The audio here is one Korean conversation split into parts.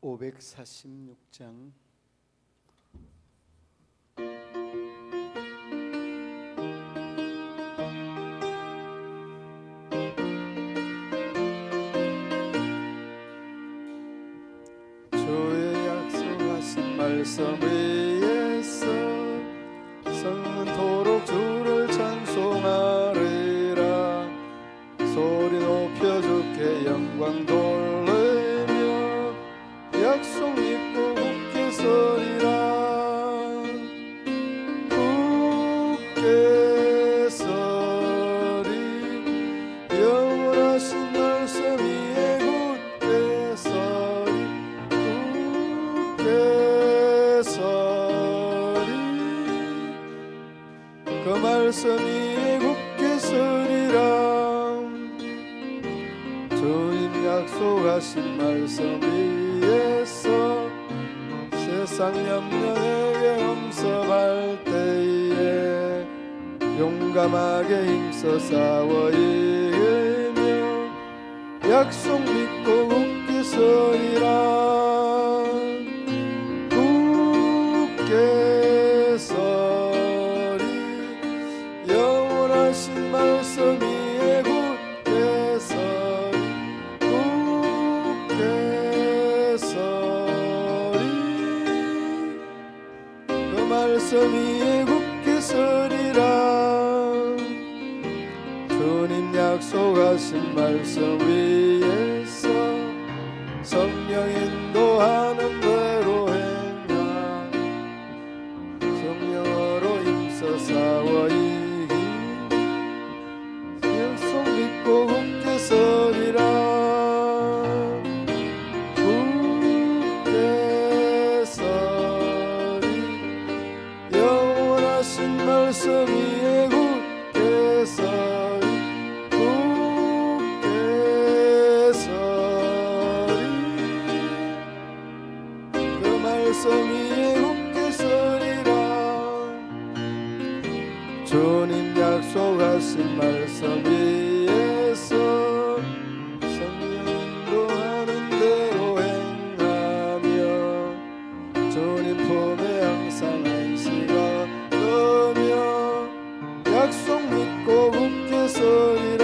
546장 주의 약속하신 말씀 위에서 성토록 주를 찬송하리라. 소리 높여 주께 영광 돌리며 약속 믿고 굳게 서리라. 굳게 서리 영원하신 말씀 위에 굳게 서리. 굳게 서리 그 말씀 위에 굳게 서리라. 주님 약속하신 말씀 위에서 세상 염려에게 엄습할 때에 용감하게 힘써 싸워 이기며 약속 믿고 굳게 서리라. 굳게 서리 영원하신 말씀 위에 굳게 서리. 굳게 서리 그 말씀 위에 굳게 서리라. 주님 약속하신 말씀 위에서 성령 인도하는 대로 행하. 성령으로 힘써 싸워 이기 약속 믿고 굳게 서리라. 굳게 서리 영원하신 말씀 위에 굳게 서리. 굳게 서리 그 말씀 위에 굳게 서리라. 주님 약속하신 말씀 위에서 성령 인도하는 대로 행하며 주님 품에 항상 안식어 넣으며 약속 믿고 굳게 서리라.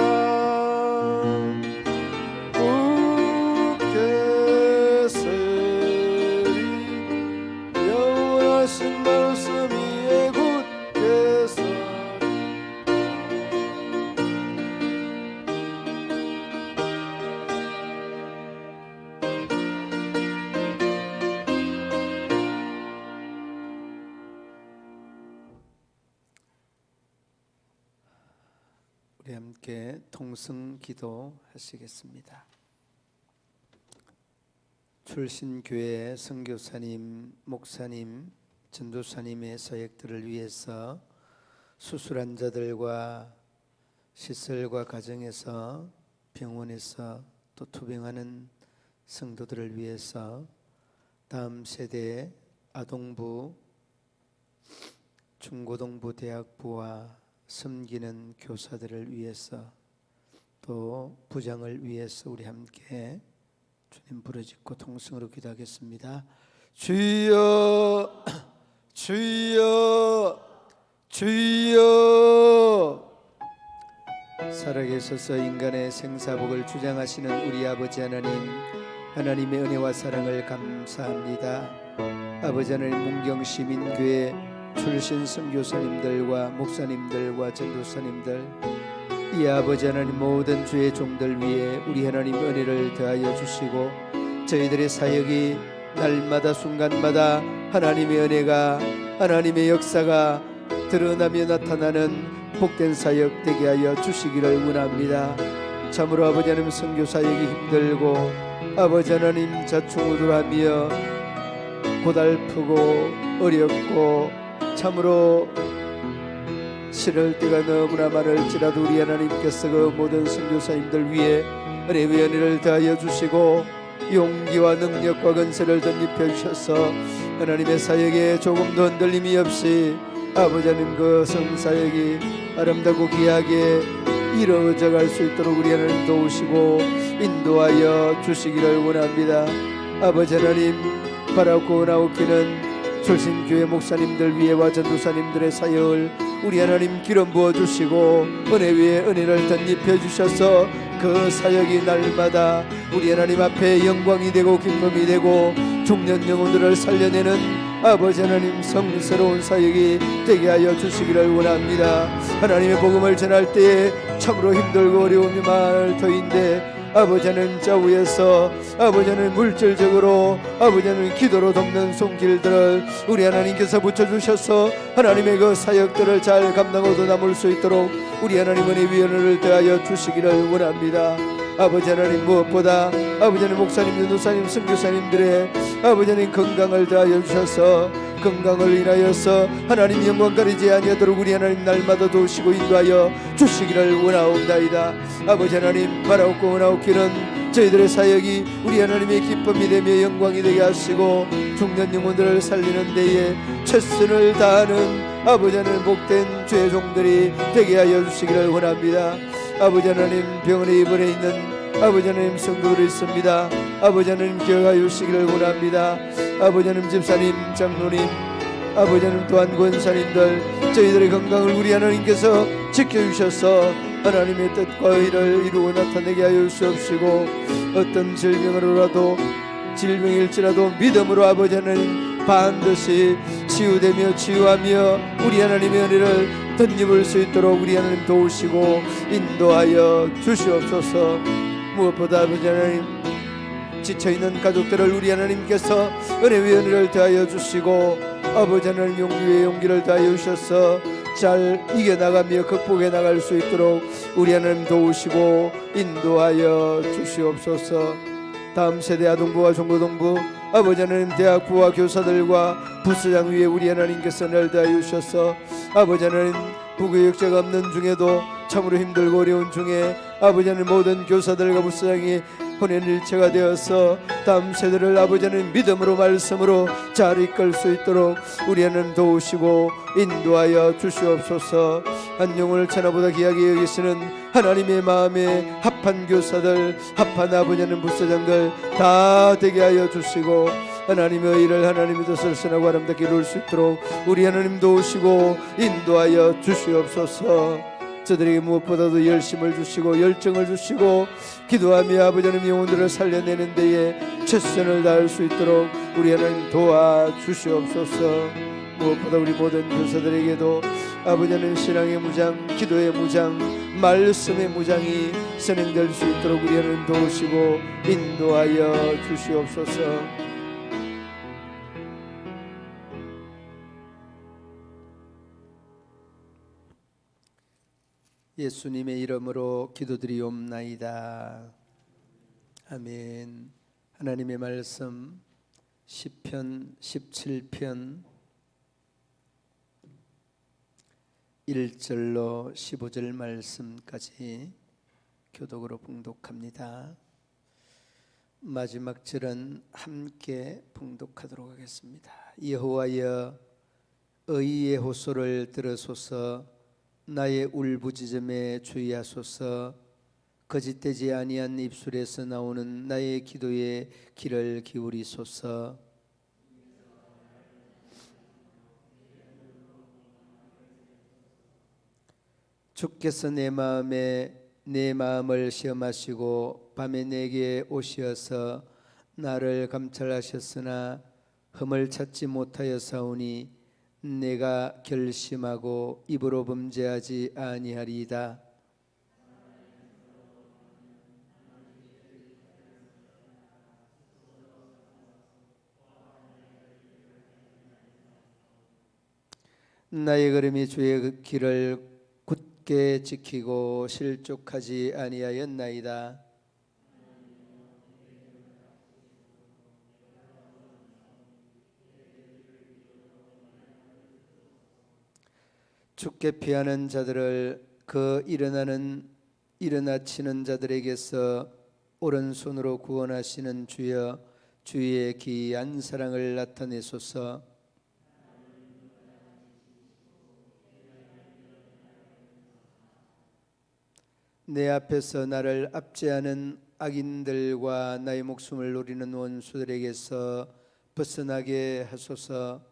굳게 서리 영원하신 말씀 위에 굳게 서리. 우리 함께 통성 기도 하시겠습니다. 출신교회 선교사님, 목사님, 전도사님의 사역들을 위해서 수술한 자들과 시설과 가정에서 병원에서 또 투병하는 성도들을 위해서 다음 세대의 아동부, 중고등부, 대학부와 섬기는 교사들을 위해서 또 부장을 위해서 우리 함께 주님 부르짖고 통성으로 기도하겠습니다. 주여 주여 주여. 살아계셔서 인간의 생사복을 주장하시는 우리 아버지 하나님, 하나님의 은혜와 사랑을 감사합니다. 아버지 하나님, 문경시민교회 출신 선교사님들과 목사님들과 전도사님들, 이 아버지 하나님 모든 주의 종들 위에 우리 하나님 은혜를 더하여 주시고 저희들의 사역이 날마다 순간마다 하나님의 은혜가, 하나님의 역사가 드러나며 나타나는 복된 사역 되게 하여 주시기를 원합니다. 참으로 아버지 하나님 선교 사역이 힘들고 아버지 하나님 자충우돌하며 고달프고 어렵고 참으로 싫을 때가 너무나 많을지라도 우리 하나님께서 그 모든 선교사님들 위해 은혜의 은혜를 더하여 주시고 용기와 능력과 건설을 덧입혀 주셔서 하나님의 사역에 조금도 흔들림이 없이 아버지 하나님 그 성사역이 아름답고 귀하게 이루어져 갈 수 있도록 우리 하나님 도우시고 인도하여 주시기를 원합니다. 아버지 하나님, 바라고 나오기는 출신교회 목사님들 위에와 전도사님들의 사역을 우리 하나님 기름 부어주시고 은혜 위에 은혜를 덧입혀 주셔서 그 사역이 날마다 우리 하나님 앞에 영광이 되고 기쁨이 되고 중년 영혼들을 살려내는 아버지 하나님 성스러운 사역이 되게 하여 주시기를 원합니다. 하나님의 복음을 전할 때에 참으로 힘들고 어려움이 많을 터인데 아버지는 좌우에서 아버지는 물질적으로 아버지는 기도로 돕는 손길들을 우리 하나님께서 붙여주셔서 하나님의 그 사역들을 잘 감당하고 남을 수 있도록 우리 하나님 은혜 위원을 더하여 주시기를 원합니다. 아버지 하나님, 무엇보다 아버지 하나님 목사님, 전도사님, 선교사님들의 아버지 하나님 건강을 더하여 주셔서 건강을 인하여서 하나님 영광 가리지 아니하도록 우리 하나님 날마다 도우시고 인도하여 주시기를 원하옵나이다. 아버지 하나님, 바라옵고 원하옵기는 저희들의 사역이 우리 하나님의 기쁨이 되며 영광이 되게 하시고 중년 영혼들을 살리는 데에 최선을 다하는 아버지 하나님 복된 주의 종들이 되게 하여 주시기를 원합니다. 아버지 하나님, 병원에 입원해 있는 아버지 하나님 성도들이 있습니다. 아버지 하나님 기억하여 주시기를 원합니다. 아버지 하나님 집사님, 장로님, 아버지 하나님 또한 권사님들 저희들의 건강을 우리 하나님께서 지켜주셔서 하나님의 뜻과 의를 이루어 나타내게 하여 주옵시고 어떤 질병일지라도 믿음으로 아버지 하나님 반드시 치유되며 치유하며 우리 하나님의 은혜를 덧입을 수 있도록 우리 하나님 도우시고 인도하여 주시옵소서. 무엇보다 아버지 하나님, 지쳐있는 가족들을 우리 하나님께서 은혜 위에 은혜를 더하여 주시고 아버지 하나님 용기 위에 용기를 더하여 주셔서 잘 이겨나가며 극복해 나갈 수 있도록 우리 하나님 도우시고 인도하여 주시옵소서. 다음 세대 아동부와 중고등부 아버지 하나님 대학부와 교사들과 부서장 위에 우리 하나님께서 늘 더하여 주셔서 아버지 하나님 부교육자가 없는 중에도 참으로 힘들고 어려운 중에 아버지 하나님 모든 교사들과 부서장이 혼연일체가 되어서 다음 세대를 아버지 하나님 믿음으로 말씀으로 잘 이끌 수 있도록 우리 하나님 도우시고 인도하여 주시옵소서. 한 영혼을 천하보다 귀하게 여기시는 하나님의 마음에 합한 교사들, 합한 아버지 하나님 부서장들 다 되게 하여 주시고 하나님의 일을 하나님의 뜻을 선하고 아름답게 이룰 수 있도록 우리 하나님 도우시고 인도하여 주시옵소서. 저들에게 무엇보다도 열심을 주시고 열정을 주시고 기도하며 아버지 하나님 영혼들을 살려내는 데에 최선을 다할 수 있도록 우리 하나님 도와주시옵소서. 무엇보다 우리 모든 교사들에게도 아버지 하나님 신앙의 무장, 기도의 무장, 말씀의 무장이 선행될 수 있도록 우리 하나님 도우시고 인도하여 주시옵소서. 예수님의 이름으로 기도드리옵나이다. 아멘. 하나님의 말씀 시편 17편 1절로 15절 말씀까지 교독으로 봉독합니다. 마지막 절은 함께 봉독하도록 하겠습니다. 여호와여, 의의 호소를 들으소서. 나의 울부짖음에 주의하소서. 거짓되지 아니한 입술에서 나오는 나의 기도에 귀를 기울이소서. 주께서 내 마음을 시험하시고 밤에 내게 오시어서 나를 감찰하셨으나 흠을 찾지 못하였사오니 내가 결심하고 입으로 범죄하지 아니하리이다. 나의 걸음이 주의 길을 굳게 지키고 실족하지 아니하였나이다. 주께 피하는 자들을 그 일어나치는 자들에게서 오른손으로 구원하시는 주여, 주의 기이한 사랑을 나타내소서. 내 앞에서 나를 압제하는 악인들과 나의 목숨을 노리는 원수들에게서 벗어나게 하소서.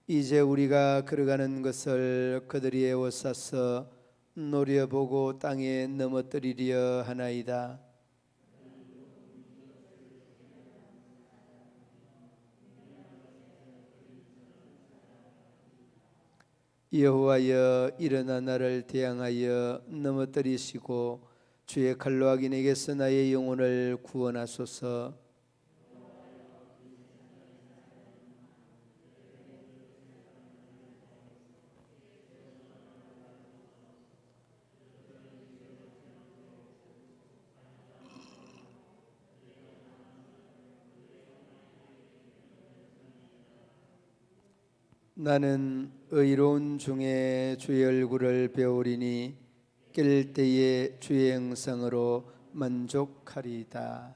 이제 우리가 걸어가는 것을 그들이 에워싸서 노려보고 땅에 넘어뜨리려 하나이다. 여호와여, 일어나 나를 대항하여 넘어뜨리시고 주의 칼로 악인에게서 나의 영혼을 구원하소서. 나는 의로운 중에 주의 얼굴을 배우리니 깰 때에 주의 형상으로 만족하리이다.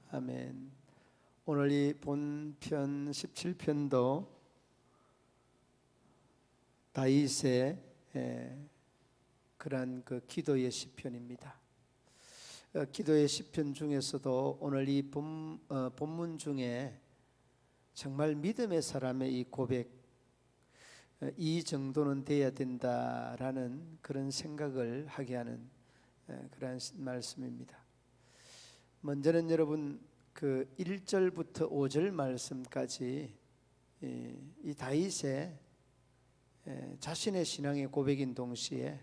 아멘. 오늘 이 본편 17편도 다윗의 그러한 그 기도의 시편입니다. 기도의 시편 중에서도 오늘 이 본문 중에 정말 믿음의 사람의 이 고백, 이 정도는 돼야 된다라는 그런 생각을 하게 하는 그런 말씀입니다. 먼저는 여러분 그 1절부터 5절 말씀까지 이 다윗의 자신의 신앙의 고백인 동시에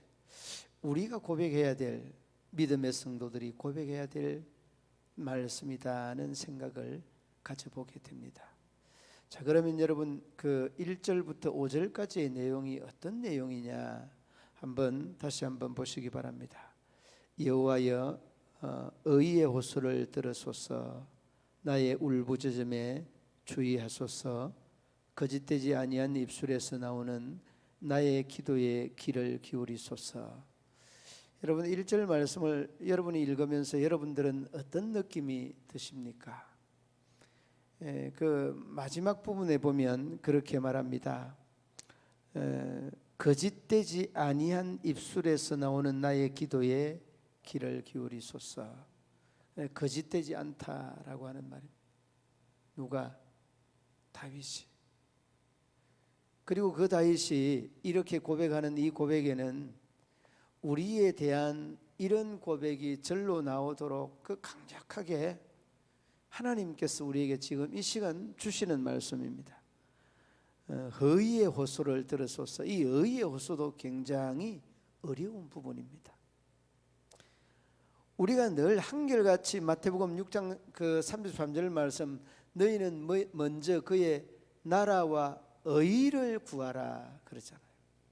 우리가 고백해야 될, 믿음의 성도들이 고백해야 될 말씀이다는 생각을 가져보게 됩니다. 자, 그러면 여러분 그 1절부터 5절까지의 내용이 어떤 내용이냐 한번 다시 한번 보시기 바랍니다. 여호와여, 의의 호소를 들으소서. 나의 울부짖음에 주의하소서. 거짓되지 아니한 입술에서 나오는 나의 기도에 귀를 기울이소서. 여러분 1절 말씀을 여러분이 읽으면서 여러분들은 어떤 느낌이 드십니까? 그 마지막 부분에 보면 그렇게 말합니다. 거짓되지 아니한 입술에서 나오는 나의 기도에 귀를 기울이소서. 거짓되지 않다라고 하는 말입니다. 누가? 다윗이. 그리고 그 다윗이 이렇게 고백하는 이 고백에는 우리에 대한 이런 고백이 절로 나오도록 그 강력하게 하나님께서 우리에게 지금 이 시간 주시는 말씀입니다. 의의 호소를 들으소서. 이 의의 호소도 굉장히 어려운 부분입니다. 우리가 늘 한결같이 마태복음 6장 그 33절 말씀, 너희는 먼저 그의 나라와 의를 구하라 그러잖아요.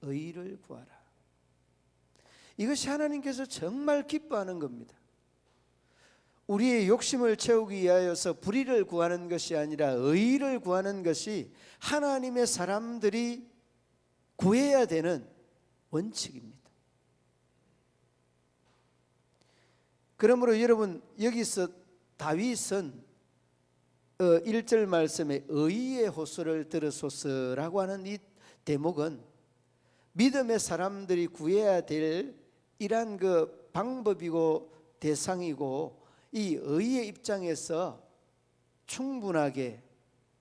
의를 구하라. 이것이 하나님께서 정말 기뻐하는 겁니다. 우리의 욕심을 채우기 위하여서 불의를 구하는 것이 아니라 의를 구하는 것이 하나님의 사람들이 구해야 되는 원칙입니다. 그러므로 여러분 여기서 다윗은 1절 말씀에 의의 호소를 들으소서라고 하는 이 대목은 믿음의 사람들이 구해야 될 이러한 그 방법이고 대상이고, 이 의의 입장에서 충분하게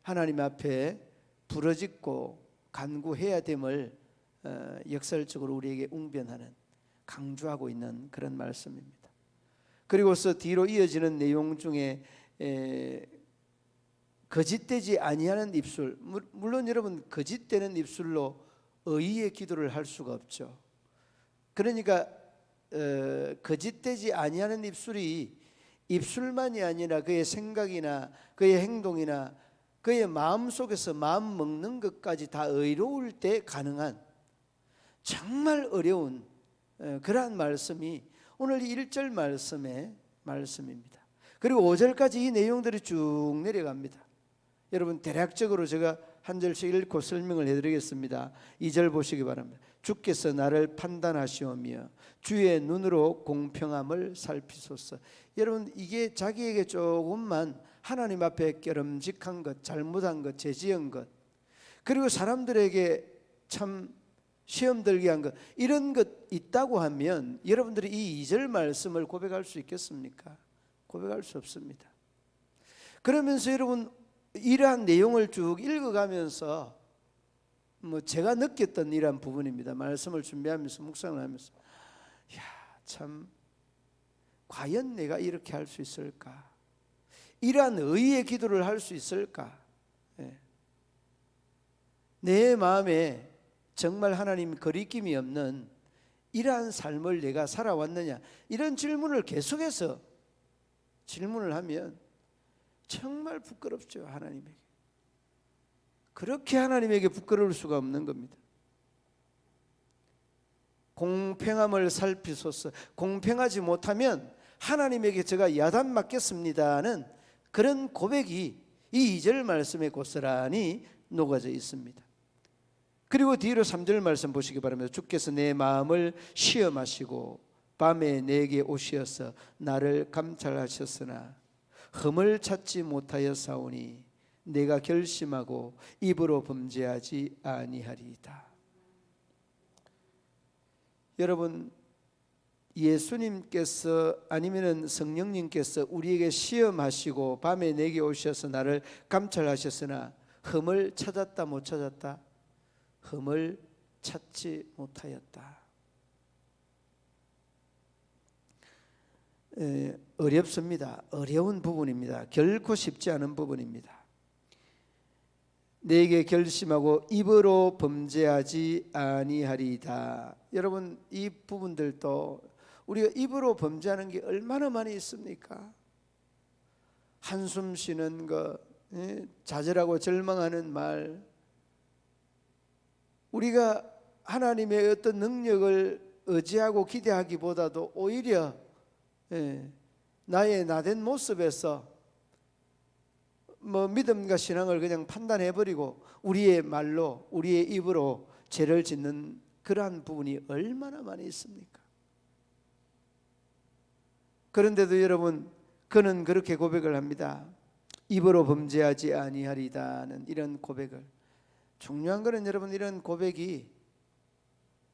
하나님 앞에 부르짖고 간구해야 됨을 역설적으로 우리에게 웅변하는, 강조하고 있는 그런 말씀입니다. 그리고서 뒤로 이어지는 내용 중에 거짓되지 아니하는 입술, 물론 여러분 거짓되는 입술로 의의 기도를 할 수가 없죠. 그러니까 거짓되지 아니하는 입술만이 아니라 그의 생각이나 그의 행동이나 그의 마음속에서 마음 먹는 것까지 다 의로울 때 가능한 정말 어려운 그러한 말씀이 오늘 1절 말씀의 말씀입니다. 그리고 5절까지 이 내용들이 쭉 내려갑니다. 여러분 대략적으로 제가 한 절씩 읽고 설명을 해드리겠습니다. 2절 보시기 바랍니다. 주께서 나를 판단하시오며 주의 눈으로 공평함을 살피소서. 여러분 이게 자기에게 조금만 하나님 앞에 깨름직한 것, 잘못한 것, 죄지은 것, 그리고 사람들에게 참 시험 들게 한 것, 이런 것 있다고 하면 여러분들이 이 2절 말씀을 고백할 수 있겠습니까? 고백할 수 없습니다. 그러면서 여러분 이러한 내용을 쭉 읽어가면서 제가 느꼈던 이러한 부분입니다. 말씀을 준비하면서 묵상을 하면서 참 과연 내가 이렇게 할 수 있을까? 이러한 의의 기도를 할 수 있을까? 내 마음에 정말 하나님 거리낌이 없는 이러한 삶을 내가 살아왔느냐, 이런 질문을 계속해서 질문을 하면 정말 부끄럽죠. 하나님에게. 그렇게 하나님에게 부끄러울 수가 없는 겁니다. 공평함을 살피소서. 공평하지 못하면 하나님에게 제가 야단 맞겠습니다는 그런 고백이 이 2절 말씀에 고스란히 녹아져 있습니다. 그리고 뒤로 3절 말씀 보시기 바랍니다. 주께서 내 마음을 시험하시고 밤에 내게 오시어서 나를 감찰하셨으나 흠을 찾지 못하여 싸우니 내가 결심하고 입으로 범죄하지 아니하리이다. 여러분, 예수님께서 아니면 성령님께서 우리에게 시험하시고 밤에 내게 오셔서 나를 감찰하셨으나 흠을 찾았다 못 찾았다? 흠을 찾지 못하였다. 어렵습니다. 어려운 부분입니다. 결코 쉽지 않은 부분입니다. 내게 결심하고 입으로 범죄하지 아니하리이다. 여러분, 이 부분들도 우리가 입으로 범죄하는 게 얼마나 많이 있습니까? 한숨 쉬는 것, 좌절하고 절망하는 말, 우리가 하나님의 어떤 능력을 의지하고 기대하기보다도 오히려 나의 나된 모습에서 믿음과 신앙을 그냥 판단해버리고 우리의 말로, 우리의 입으로 죄를 짓는 그러한 부분이 얼마나 많이 있습니까? 그런데도 여러분, 그는 그렇게 고백을 합니다. 입으로 범죄하지 아니하리다는 이런 고백을. 중요한 것은 여러분, 이런 고백이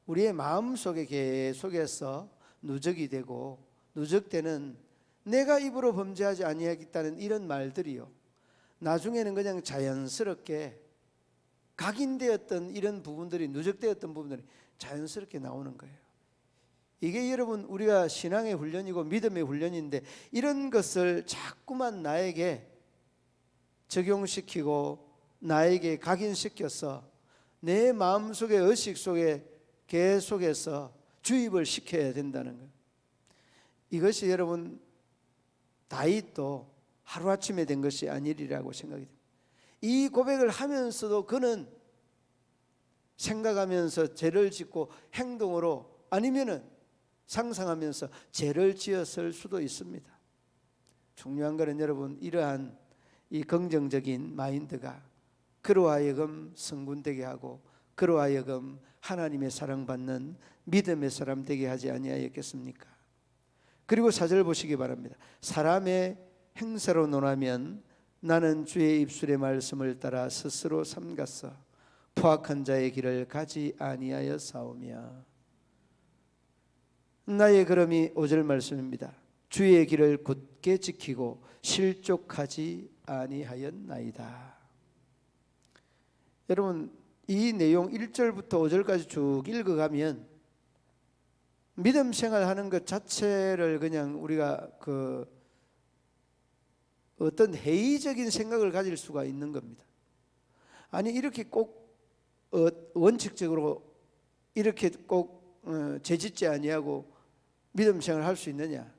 우리의 마음속에 계속해서 누적이 되고, 누적되는 내가 입으로 범죄하지 아니하겠다는 이런 말들이요, 나중에는 그냥 자연스럽게 각인되었던 이런 부분들이, 누적되었던 부분들이 자연스럽게 나오는 거예요. 이게 여러분 우리가 신앙의 훈련이고 믿음의 훈련인데, 이런 것을 자꾸만 나에게 적용시키고 나에게 각인시켜서 내 마음속의 의식 속에 계속해서 주입을 시켜야 된다는 거예요. 이것이 여러분 다윗도 하루아침에 된 것이 아니리라고 생각이 됩니다. 이 고백을 하면서도 그는 생각하면서 죄를 짓고 행동으로, 아니면은 상상하면서 죄를 지었을 수도 있습니다. 중요한 것은 여러분, 이러한 이 긍정적인 마인드가 그로 하여금 성군되게 하고 그로 하여금 하나님의 사랑받는 믿음의 사람 되게 하지 아니하였겠습니까? 그리고 4절 보시기 바랍니다. 사람의 행사로 논하면 나는 주의 입술의 말씀을 따라 스스로 삼갔어. 포악한 자의 길을 가지 아니하여 싸우며. 나의 걸음이 5절 말씀입니다. 주의 길을 굳게 지키고 실족하지 아니하였나이다. 여러분, 이 내용 1절부터 5절까지 쭉 읽어가면 믿음 생활하는 것 자체를 그냥 우리가 어떤 회의적인 생각을 가질 수가 있는 겁니다. 아니, 이렇게 꼭 원칙적으로 이렇게 꼭 죄짓지 아니하고 믿음 생활을 할 수 있느냐?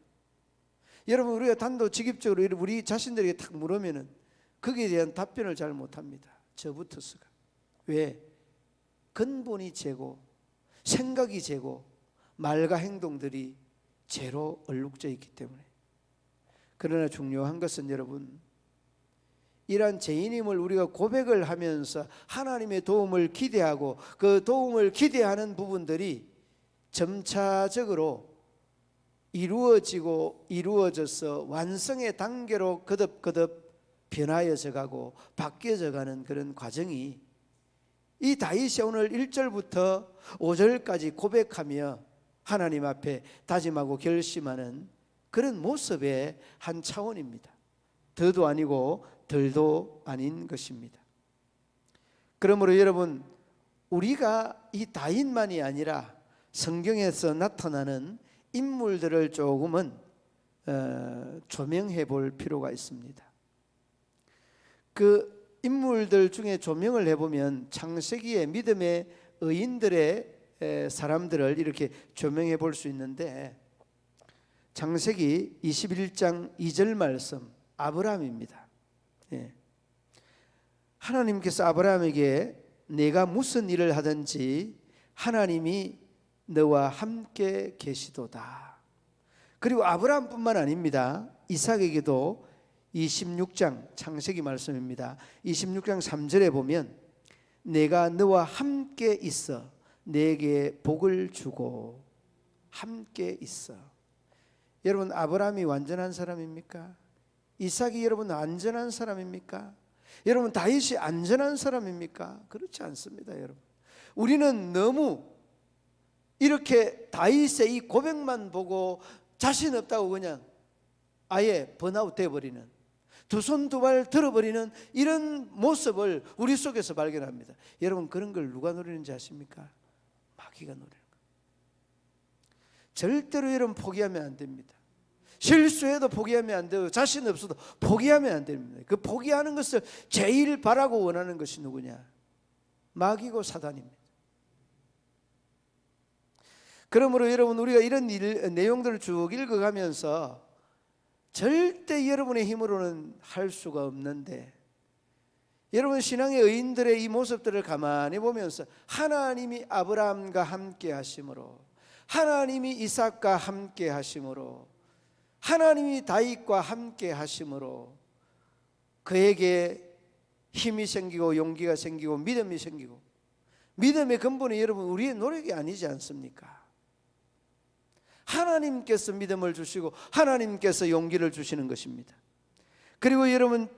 여러분, 우리가 단도직입적으로 우리 자신들에게 탁 물으면은 거기에 대한 답변을 잘 못합니다. 저부터서가. 왜? 근본이 죄고 생각이 죄고 말과 행동들이 죄로 얼룩져 있기 때문에. 그러나 중요한 것은 여러분, 이러한 죄인임을 우리가 고백을 하면서 하나님의 도움을 기대하고 그 도움을 기대하는 부분들이 점차적으로 이루어져서 완성의 단계로 거듭거듭 변하여져 가고 바뀌어져 가는 그런 과정이 이 다윗이 오늘 1절부터 5절까지 고백하며 하나님 앞에 다짐하고 결심하는 그런 모습의 한 차원입니다. 더도 아니고 덜도 아닌 것입니다. 그러므로 여러분, 우리가 이 다윗만이 아니라 성경에서 나타나는 인물들을 조금은 조명해 볼 필요가 있습니다. 그 인물들 중에 조명을 해보면 창세기의 믿음의 의인들의 사람들을 이렇게 조명해 볼 수 있는데, 창세기 21장 2절 말씀, 아브라함입니다. 하나님께서 아브라함에게 내가 무슨 일을 하든지 하나님이 너와 함께 계시도다. 그리고 아브라함뿐만 아닙니다. 이삭에게도 26장 창세기 말씀입니다. 26장 3절에 보면 내가 너와 함께 있어 내게 복을 주고 함께 있어. 여러분, 아브라함이 완전한 사람입니까? 이삭이 여러분 안전한 사람입니까? 여러분, 다윗이 안전한 사람입니까? 그렇지 않습니다. 여러분, 우리는 너무 이렇게 다윗의 이 고백만 보고 자신 없다고 그냥 아예 번아웃 돼버리는, 두 손 두 발 들어버리는 이런 모습을 우리 속에서 발견합니다. 여러분, 그런 걸 누가 노리는지 아십니까? 마귀가 노리는 거예요. 절대로 여러분 포기하면 안 됩니다. 실수해도 포기하면 안 돼요. 자신 없어도 포기하면 안 됩니다. 그 포기하는 것을 제일 바라고 원하는 것이 누구냐? 마귀고 사단입니다. 그러므로 여러분, 우리가 이런 내용들을 쭉 읽어가면서 절대 여러분의 힘으로는 할 수가 없는데, 여러분 신앙의 의인들의 이 모습들을 가만히 보면서 하나님이 아브라함과 함께 하심으로, 하나님이 이삭과 함께 하심으로, 하나님이 다윗과 함께 하심으로 그에게 힘이 생기고 용기가 생기고 믿음이 생기고, 믿음의 근본이 여러분 우리의 노력이 아니지 않습니까? 하나님께서 믿음을 주시고 하나님께서 용기를 주시는 것입니다. 그리고 여러분,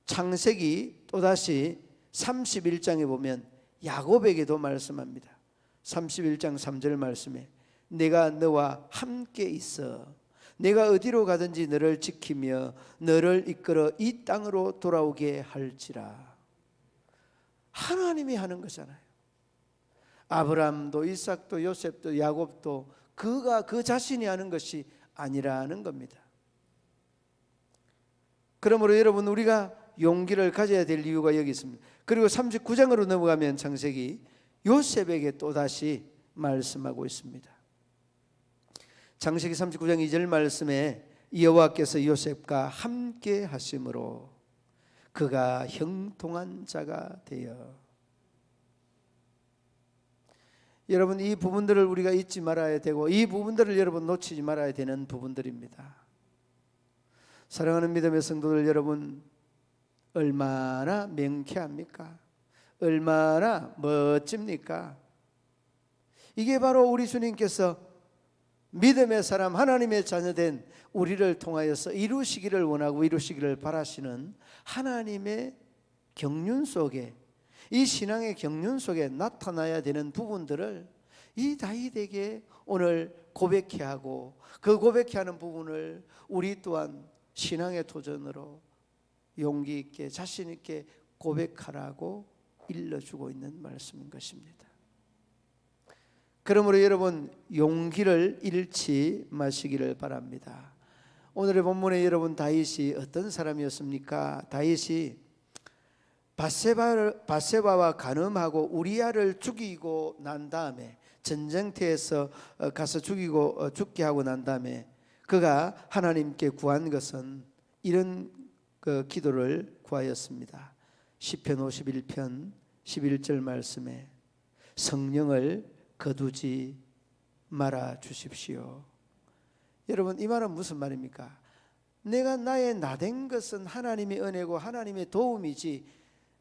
창세기 또다시 31장에 보면 야곱에게도 말씀합니다. 31장 3절 말씀에 내가 너와 함께 있어 내가 어디로 가든지 너를 지키며 너를 이끌어 이 땅으로 돌아오게 할지라. 하나님이 하는 거잖아요. 아브라함도 이삭도 요셉도 야곱도 그가 그 자신이 하는 것이 아니라는 겁니다. 그러므로 여러분, 우리가 용기를 가져야 될 이유가 여기 있습니다. 그리고 39장으로 넘어가면 창세기 요셉에게 또다시 말씀하고 있습니다. 창세기 39장 2절 말씀에 여호와께서 요셉과 함께 하심으로 그가 형통한 자가 되어. 여러분, 이 부분들을 우리가 잊지 말아야 되고 이 부분들을 여러분 놓치지 말아야 되는 부분들입니다. 사랑하는 믿음의 성도들 여러분, 얼마나 명쾌합니까? 얼마나 멋집니까? 이게 바로 우리 주님께서 믿음의 사람, 하나님의 자녀된 우리를 통하여서 이루시기를 원하고 이루시기를 바라시는 하나님의 경륜 속에, 이 신앙의 경륜 속에 나타나야 되는 부분들을 이 다윗에게 오늘 고백해 하고, 그 고백해 하는 부분을 우리 또한 신앙의 도전으로 용기 있게 자신 있게 고백하라고 일러주고 있는 말씀인 것입니다. 그러므로 여러분, 용기를 잃지 마시기를 바랍니다. 오늘의 본문에 여러분, 다윗이 어떤 사람이었습니까? 다윗이 밧세바와 간음하고 우리아를 죽이고 난 다음에, 전쟁터에서 가서 죽게 하고 난 다음에 그가 하나님께 구한 것은 이런 그 기도를 구하였습니다. 시편 51편 11절 말씀에 성령을 거두지 말아 주십시오. 여러분, 이 말은 무슨 말입니까? 내가 나의 나된 것은 하나님의 은혜고 하나님의 도움이지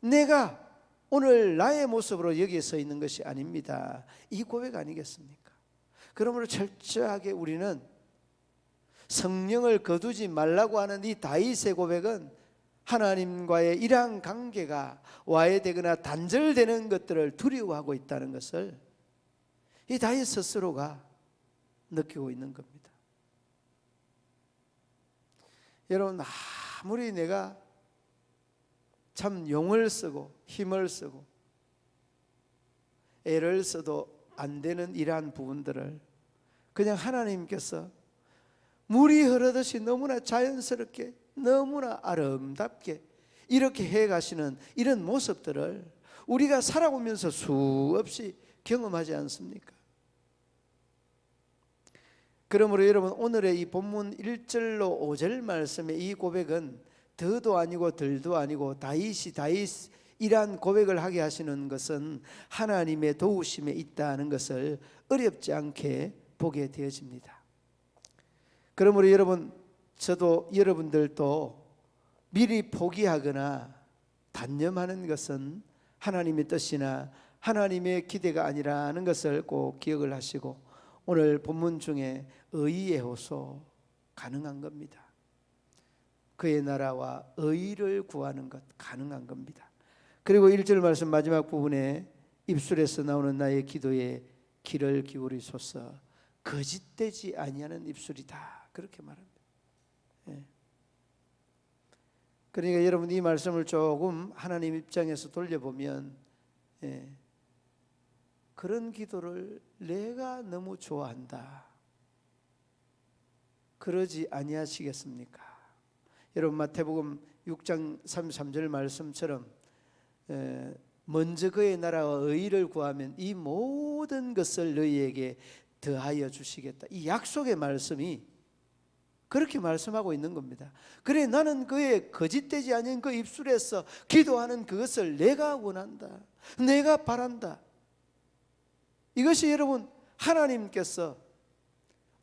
내가 오늘 나의 모습으로 여기에 서 있는 것이 아닙니다. 이 고백 아니겠습니까? 그러므로 철저하게 우리는 성령을 거두지 말라고 하는 이 다윗의 고백은 하나님과의 이러한 관계가 와해되거나 단절되는 것들을 두려워하고 있다는 것을 이 다윗 스스로가 느끼고 있는 겁니다. 여러분, 아무리 내가 참 용을 쓰고 힘을 쓰고 애를 써도 안 되는 이러한 부분들을 그냥 하나님께서 물이 흐르듯이 너무나 자연스럽게 너무나 아름답게 이렇게 해가시는 이런 모습들을 우리가 살아오면서 수없이 경험하지 않습니까? 그러므로 여러분, 오늘의 이 본문 1절로 5절 말씀의 이 고백은 더도 아니고 덜도 아니고 다윗이란 고백을 하게 하시는 것은 하나님의 도우심에 있다는 것을 어렵지 않게 보게 되어집니다. 그러므로 여러분, 저도 여러분들도 미리 포기하거나 단념하는 것은 하나님의 뜻이나 하나님의 기대가 아니라는 것을 꼭 기억을 하시고, 오늘 본문 중에 의의 호소 가능한 겁니다. 그의 나라와 의를 구하는 것 가능한 겁니다. 그리고 1절 말씀 마지막 부분에 입술에서 나오는 나의 기도에 귀를 기울이소서, 거짓되지 아니하는 입술이다, 그렇게 말합니다. 예. 그러니까 여러분, 이 말씀을 조금 하나님 입장에서 돌려보면, 그런 기도를 내가 너무 좋아한다, 그러지 아니하시겠습니까? 여러분, 마태복음 6장 33절 말씀처럼 먼저 그의 나라와 의를 구하면 이 모든 것을 너희에게 더하여 주시겠다, 이 약속의 말씀이 그렇게 말씀하고 있는 겁니다. 그래, 나는 그의 거짓되지 않은 그 입술에서 기도하는 그것을 내가 원한다, 내가 바란다. 이것이 여러분, 하나님께서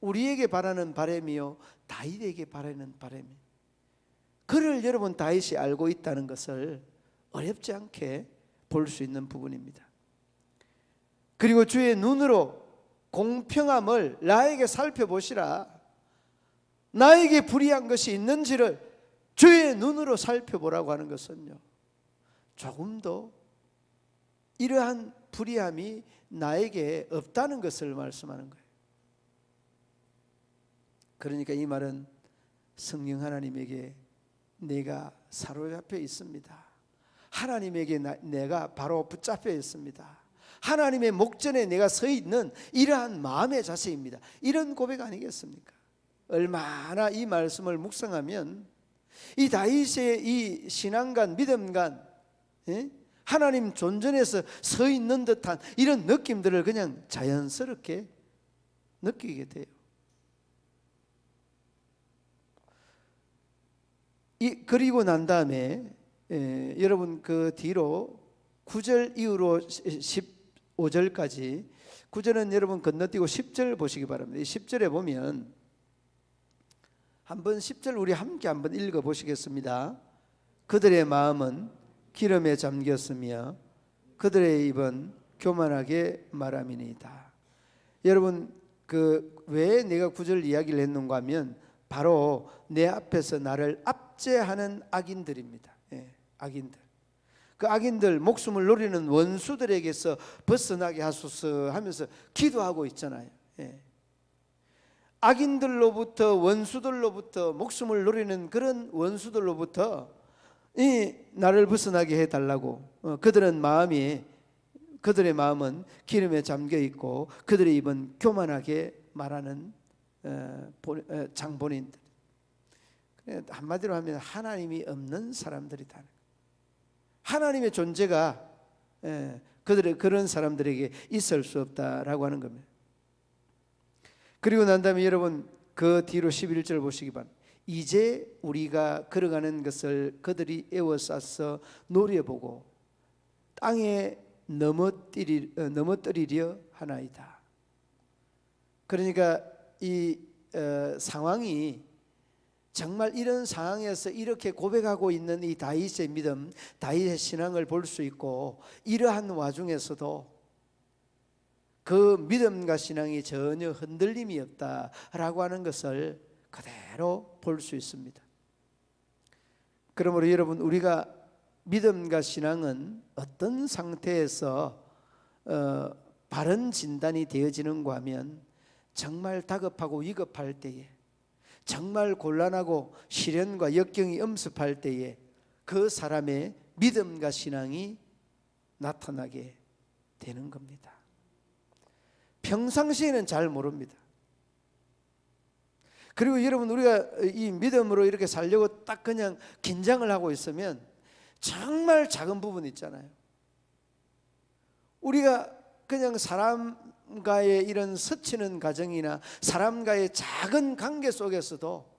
우리에게 바라는 바람이요 다윗에게 바라는 바람이, 그를 여러분 다윗이 알고 있다는 것을 어렵지 않게 볼 수 있는 부분입니다. 그리고 주의 눈으로 공평함을 나에게 살펴보시라, 나에게 불의한 것이 있는지를 주의 눈으로 살펴보라고 하는 것은요, 조금도 이러한 불의함이 나에게 없다는 것을 말씀하는 거예요. 그러니까 이 말은 성령 하나님에게 내가 사로잡혀 있습니다, 하나님에게 내가 바로 붙잡혀 있습니다, 하나님의 목전에 내가 서 있는 이러한 마음의 자세입니다. 이런 고백 아니겠습니까? 얼마나 이 말씀을 묵상하면 이 다윗의 이 신앙관, 믿음관, 하나님 존전에서 서 있는 듯한 이런 느낌들을 그냥 자연스럽게 느끼게 돼요. 그리고 난 다음에 여러분, 그 뒤로 9절 이후로 15절까지, 9절은 여러분 건너뛰고 10절 보시기 바랍니다. 10절에 보면 한번 10절 우리 함께 한번 읽어보시겠습니다. 그들의 마음은 기름에 잠겼으며 그들의 입은 교만하게 말함이니이다. 여러분, 왜 내가 9절 이야기를 했는가 하면 바로 내 앞에서 나를 압제하는 악인들입니다. 악인들, 그 악인들, 목숨을 노리는 원수들에게서 벗어나게 하소서 하면서 기도하고 있잖아요. 악인들로부터, 원수들로부터, 목숨을 노리는 그런 원수들로부터 나를 벗어나게 해달라고. 그들의 마음은 기름에 잠겨 있고 그들의 입은 교만하게 말하는 장본인들, 한마디로 하면 하나님이 없는 사람들이다. 하나님의 존재가 그런 사람들에게 있을 수 없다라고 하는 겁니다. 그리고 난 다음에 여러분, 그 뒤로 11절 보시기 바랍니다. 이제 우리가 걸어가는 것을 그들이 에워싸서 노려보고 땅에 넘어뜨리려 하나이다. 그러니까 이 상황이 정말 이런 상황에서 이렇게 고백하고 있는 이 다윗의 믿음, 다윗의 신앙을 볼 수 있고, 이러한 와중에서도 그 믿음과 신앙이 전혀 흔들림이 없다라고 하는 것을 그대로 볼 수 있습니다. 그러므로 여러분, 우리가 믿음과 신앙은 어떤 상태에서 바른 진단이 되어지는가 하면, 정말 다급하고 위급할 때에, 정말 곤란하고 시련과 역경이 엄습할 때에 그 사람의 믿음과 신앙이 나타나게 되는 겁니다. 평상시에는 잘 모릅니다. 그리고 여러분, 우리가 이 믿음으로 이렇게 살려고 딱 그냥 긴장을 하고 있으면 정말 작은 부분 있잖아요. 우리가 그냥 사람과의 이런 스치는 과정이나 사람과의 작은 관계 속에서도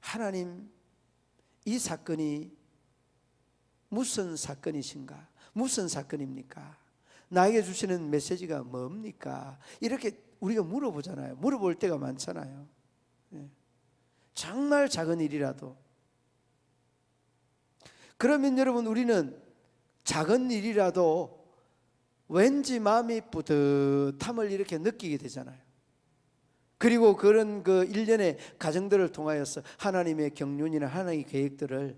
하나님, 이 사건이 무슨 사건이신가? 무슨 사건입니까? 나에게 주시는 메시지가 뭡니까? 이렇게 우리가 물어보잖아요. 물어볼 때가 많잖아요. 정말 작은 일이라도. 그러면 여러분, 우리는 작은 일이라도 왠지 마음이 뿌듯함을 이렇게 느끼게 되잖아요. 그리고 그런 그 일련의 가정들을 통하여서 하나님의 경륜이나 하나님의 계획들을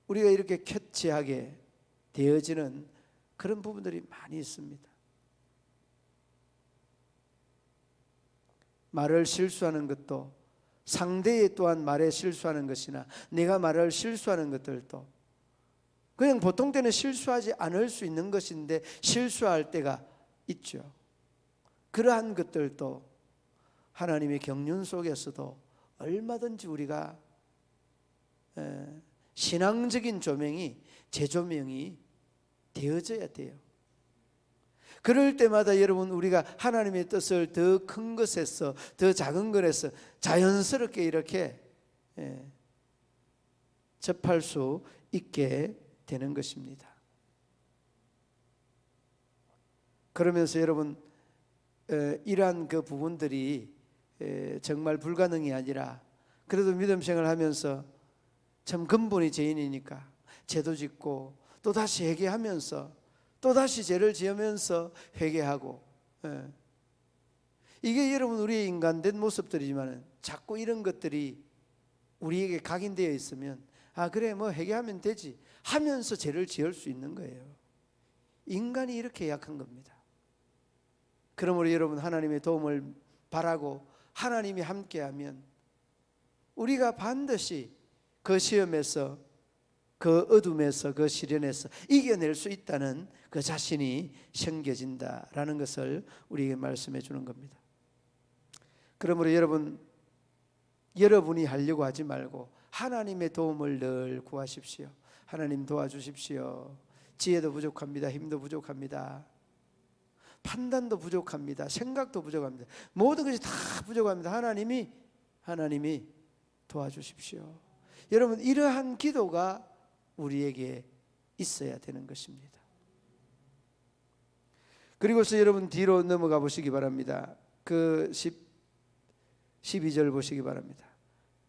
우리가 이렇게 캐치하게 되어지는 그런 부분들이 많이 있습니다. 말을 실수하는 것도, 상대의 또한 말에 실수하는 것이나 내가 말을 실수하는 것들도 그냥 보통 때는 실수하지 않을 수 있는 것인데 실수할 때가 있죠. 그러한 것들도 하나님의 경륜 속에서도 얼마든지 우리가 신앙적인 조명이, 재조명이 되어져야 돼요. 그럴 때마다 여러분, 우리가 하나님의 뜻을 더 큰 것에서, 더 작은 것에서 자연스럽게 이렇게 접할 수 있게 되는 것입니다. 그러면서 여러분, 이러한 그 부분들이 정말 불가능이 아니라, 그래도 믿음 생활을 하면서 참 근본이 죄인이니까 죄도 짓고 또다시 회개하면서 또다시 죄를 지으면서 회개하고, 이게 여러분 우리의 인간된 모습들이지만 자꾸 이런 것들이 우리에게 각인되어 있으면, 아 그래 뭐 회개하면 되지 하면서 죄를 지을 수 있는 거예요. 인간이 이렇게 약한 겁니다. 그러므로 여러분, 하나님의 도움을 바라고 하나님이 함께하면 우리가 반드시 그 시험에서, 그 어둠에서, 그 시련에서 이겨낼 수 있다는 그 자신이 생겨진다라는 것을 우리에게 말씀해 주는 겁니다. 그러므로 여러분이 하려고 하지 말고 하나님의 도움을 늘 구하십시오. 하나님 도와주십시오. 지혜도 부족합니다. 힘도 부족합니다. 판단도 부족합니다. 생각도 부족합니다. 모든 것이 다 부족합니다. 하나님이 도와주십시오. 여러분, 이러한 기도가 우리에게 있어야 되는 것입니다. 그리고서 여러분 뒤로 넘어가 보시기 바랍니다. 그 12절 보시기 바랍니다.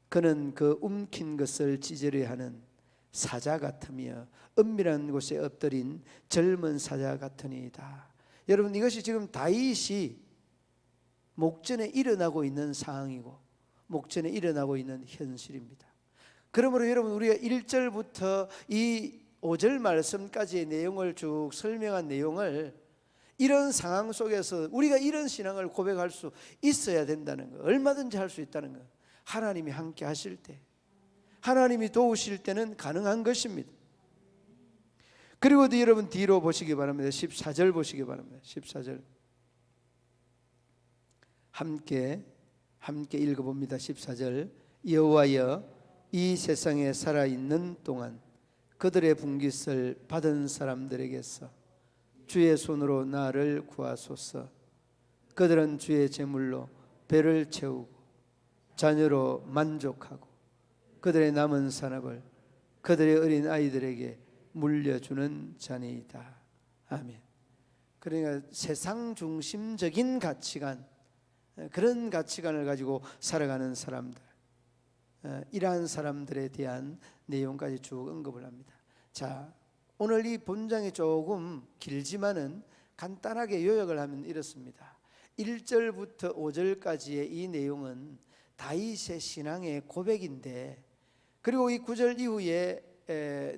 그는 그 움킨 것을 찢으려 하는 사자 같으며 은밀한 곳에 엎드린 젊은 사자 같으니이다. 여러분, 이것이 지금 다윗이 목전에 일어나고 있는 상황이고 목전에 일어나고 있는 현실입니다. 그러므로 여러분, 우리가 1절부터 이 5절 말씀까지의 내용을 쭉 설명한 내용을, 이런 상황 속에서 우리가 이런 신앙을 고백할 수 있어야 된다는 거, 얼마든지 할 수 있다는 거, 하나님이 함께 하실 때, 하나님이 도우실 때는 가능한 것입니다. 그리고 여러분 뒤로 보시기 바랍니다. 14절 보시기 바랍니다. 14절 함께 읽어봅니다. 14절 여호와여, 이 세상에 살아있는 동안 그들의 분깃을 받은 사람들에게서 주의 손으로 나를 구하소서. 그들은 주의 제물로 배를 채우고 자녀로 만족하고 그들의 남은 산업을 그들의 어린 아이들에게 물려주는 자니이다. 아멘. 그러니까 세상 중심적인 가치관, 그런 가치관을 가지고 살아가는 사람들, 이러한 사람들에 대한 내용까지 쭉 언급을 합니다. 자, 오늘 이 본장이 조금 길지만은 간단하게 요약을 하면 이렇습니다. 1절부터 5절까지의 이 내용은 다윗의 신앙의 고백인데, 그리고 이 9절 이후의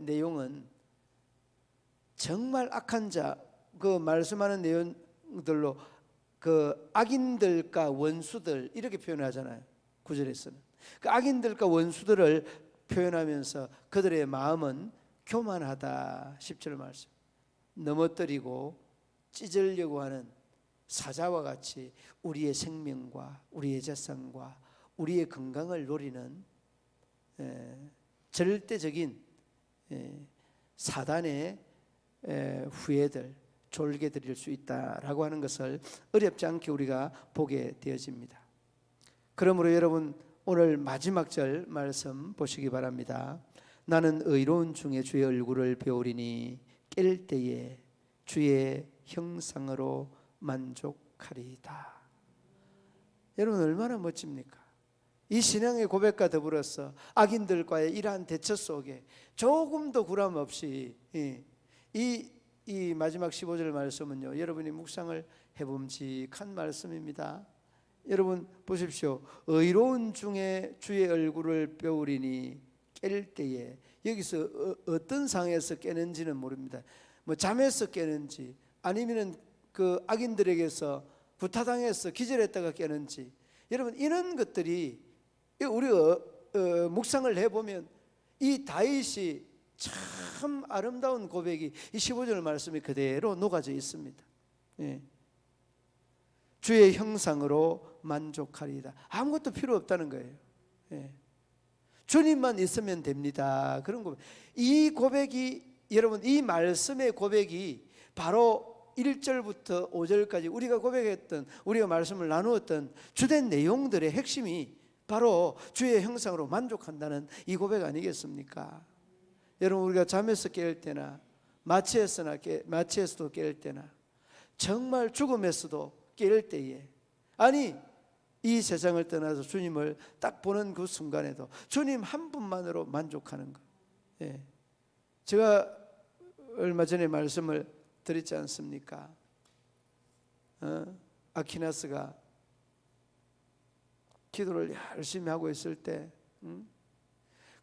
내용은 정말 악한 자, 그 말씀하는 내용들로 그 악인들과 원수들 이렇게 표현하잖아요. 9절에서는 그 악인들과 원수들을 표현하면서 그들의 마음은 교만하다. 10절 말씀, 넘어뜨리고 찢으려고 하는 사자와 같이 우리의 생명과 우리의 재산과 우리의 건강을 노리는 절대적인 사단의 후예들, 졸개들일 수 있다라고 하는 것을 어렵지 않게 우리가 보게 되어집니다. 그러므로 여러분 오늘 마지막 절 말씀 보시기 바랍니다. 나는 의로운 중에 주의 얼굴을 배우리니 깰 때에 주의 형상으로 만족하리이다. 여러분 얼마나 멋집니까? 이 신앙의 고백과 더불어서 악인들과의 이러한 대처 속에 조금도 구람 없이 이 마지막 15절 말씀은요, 여러분이 묵상을 해봄직한 말씀입니다. 여러분 보십시오. 의로운 중에 주의 얼굴을 배우리니 깰 때에, 여기서 어떤 상에서 깨는지는 모릅니다. 뭐 잠에서 깨는지 아니면은 그 악인들에게서 구타당해서 기절했다가 깨는지, 여러분 이런 것들이 우리가 묵상을 해보면 이 다윗이 참 아름다운 고백이 이 15절 말씀이 그대로 녹아져 있습니다. 주의 형상으로 만족하리이다. 아무것도 필요 없다는 거예요. 주님만 있으면 됩니다. 그런 고백. 이 고백이, 여러분 이 말씀의 고백이 바로 1절부터 5절까지 우리가 고백했던, 우리가 말씀을 나누었던 주된 내용들의 핵심이 바로 주의 형상으로 만족한다는 이 고백 아니겠습니까? 여러분 우리가 잠에서 깰 때나 마취에서도 깰 때나 정말 죽음에서도 깰 때에, 아니 이 세상을 떠나서 주님을 딱 보는 그 순간에도 주님 한 분만으로 만족하는 것. 제가 얼마 전에 말씀을 드렸지 않습니까? 아퀴나스가 기도를 열심히 하고 있을 때,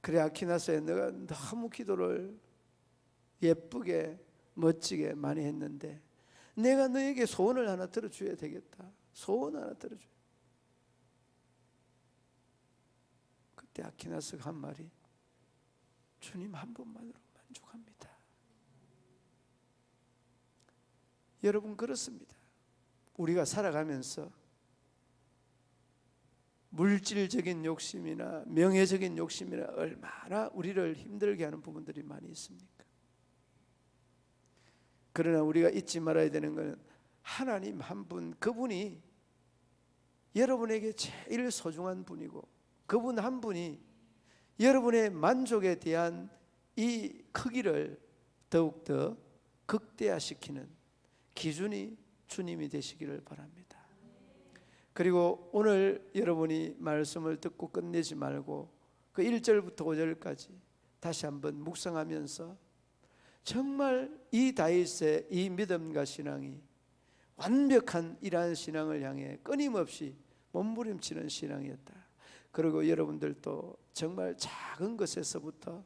그래 아퀴나스야, 너가 너무 기도를 예쁘게 멋지게 많이 했는데 내가 너에게 소원을 하나 들어줘야 되겠다. 소원 하나 들어줘. 그때 아퀴나스가 한 말이, 주님 한 분만으로 만족합니다. 여러분 그렇습니다. 우리가 살아가면서 물질적인 욕심이나 명예적인 욕심이나 얼마나 우리를 힘들게 하는 부분들이 많이 있습니까? 그러나 우리가 잊지 말아야 되는 것은 하나님 한 분, 그분이 여러분에게 제일 소중한 분이고, 그분 한 분이 여러분의 만족에 대한 이 크기를 더욱더 극대화시키는 기준이 주님이 되시기를 바랍니다. 그리고 오늘 여러분이 말씀을 듣고 끝내지 말고 그 1절부터 5절까지 다시 한번 묵상하면서 정말 이 다윗의 이 믿음과 신앙이 완벽한 이러한 신앙을 향해 끊임없이 몸부림치는 신앙이었다. 그리고 여러분들도 정말 작은 것에서부터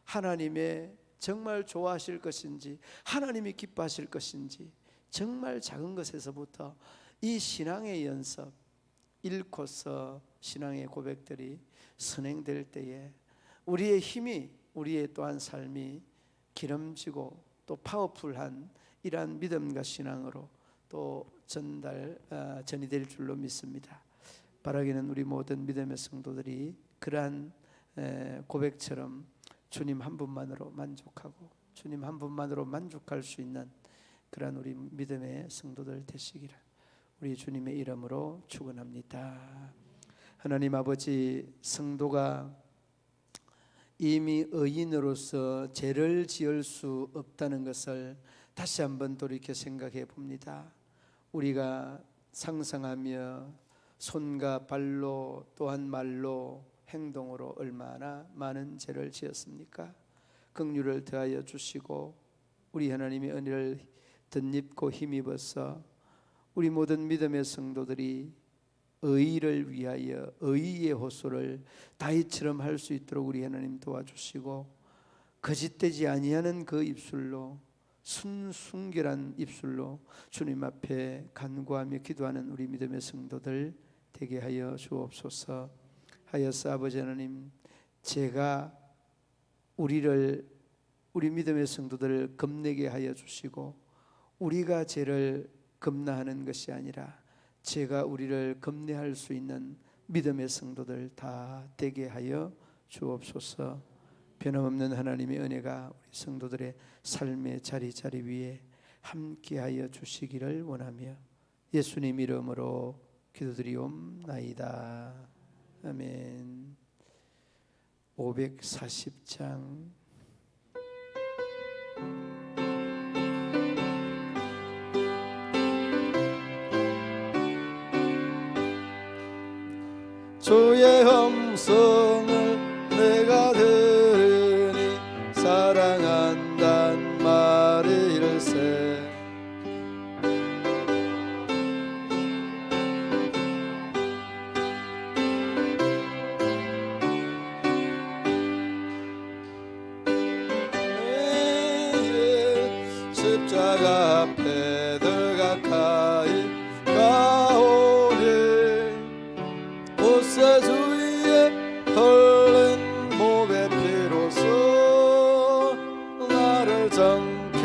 하나님의 정말 좋아하실 것인지, 하나님이 기뻐하실 것인지, 정말 작은 것에서부터 이 신앙의 연습, 일코스 신앙의 고백들이 선행될 때에 우리의 힘이, 우리의 또한 삶이 기름지고 또 파워풀한 이러한 믿음과 신앙으로 또 전이 될 줄로 믿습니다. 바라기는 우리 모든 믿음의 성도들이 그러한 고백처럼 주님 한 분만으로 만족하고 주님 한 분만으로 만족할 수 있는 그러한 우리 믿음의 성도들 되시기를 우리 주님의 이름으로 축원합니다. 하나님 아버지, 성도가 이미 의인으로서 죄를 지을 수 없다는 것을 다시 한번 돌이켜 생각해 봅니다. 우리가 상상하며 손과 발로 또한 말로 행동으로 얼마나 많은 죄를 지었습니까? 긍휼을 더하여 주시고 우리 하나님의 은혜를 덧입고 힘입어서 우리 모든 믿음의 성도들이 의를 위하여 의의 호소를 다윗처럼 할 수 있도록 우리 하나님 도와주시고, 거짓되지 아니하는 그 입술로, 순순결한 입술로 주님 앞에 간구하며 기도하는 우리 믿음의 성도들 되게 하여 주옵소서. 하여서 아버지 하나님, 제가 우리 믿음의 성도들을 겁내게 하여 주시고, 우리가 죄를 겁나하는 것이 아니라 제가 우리를 겁내할 수 있는 믿음의 성도들 다 되게 하여 주옵소서. 변함없는 하나님의 은혜가 우리 성도들의 삶의 자리 위에 함께하여 주시기를 원하며 예수님 이름으로 기도드리옵나이다. 아멘. 540장 주의 음성을 내가 들으니 사랑한단 말일세. 내의 십자가 앞에 더 가까이 가오니 옷의 주위에 흘린 몸의 피로써 나를 정케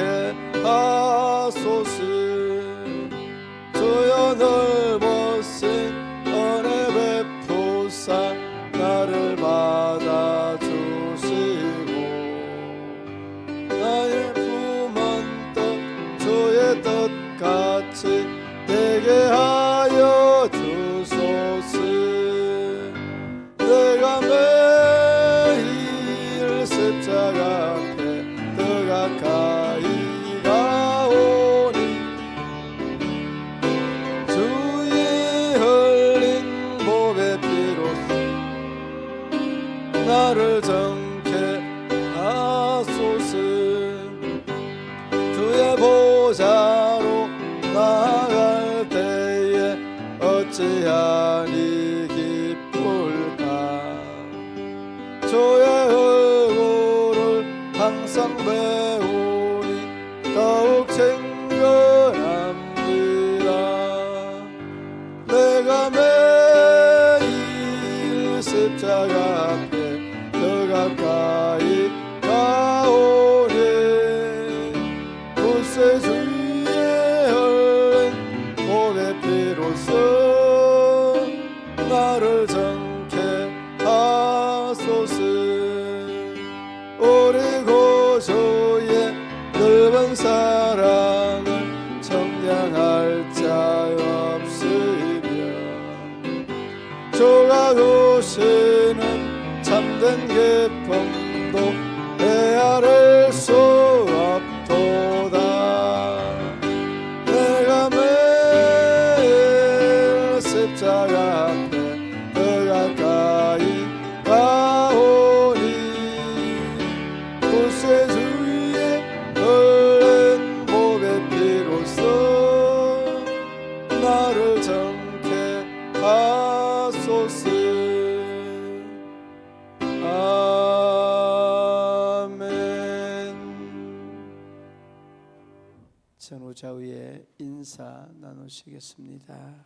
하소서. 주여 넓으신 은혜 베푸사 나를 받아주시고, 나의 품은 뜻 주의 뜻같이 되게 하여 주소서. 내가 매일 십자가 앞에 더 가까이 가오니 주의 흘린 몸의 피로 나를 정케 하소서. 주의 보좌로 나아갈 때에 어찌하니 주의 얼굴을 항상 배우니 더욱 친근합니다. 내가 매일 십자가 앞에 더 가까이 가오니 구세 주의 흘린 몸의 피로써 나를 정케 하소서. 우리 구주의 넓은 사랑을 청량할 자 없으며 주가 주시는 참된 기쁨도 헤아릴 수 없도다. 내가 매일 십자가 앞에 더 가까이 가오니 구세 주위에 흘린 몸의 피로써 나를 정케 하소서. 아멘. 전후좌우에 인사 나누시겠습니다.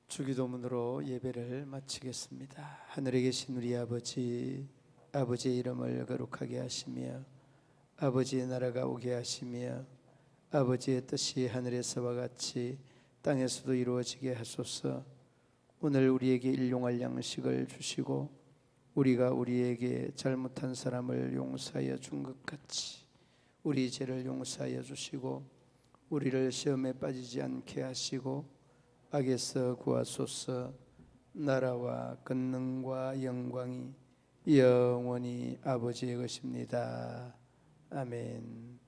주기도문으로 예배를 마치겠습니다. 하늘에 계신 우리 아버지, 아버지의 이름을 거룩하게 하시며 아버지의 나라가 오게 하시며 아버지의 뜻이 하늘에서와 같이 땅에서도 이루어지게 하소서. 오늘 우리에게 일용할 양식을 주시고 우리가 우리에게 잘못한 사람을 용서하여 준 것 같이 우리 죄를 용서하여 주시고 우리를 시험에 빠지지 않게 하시고 악에서 구하소서. 나라와 권능과 영광이 영원히 아버지의 것입니다. 아멘.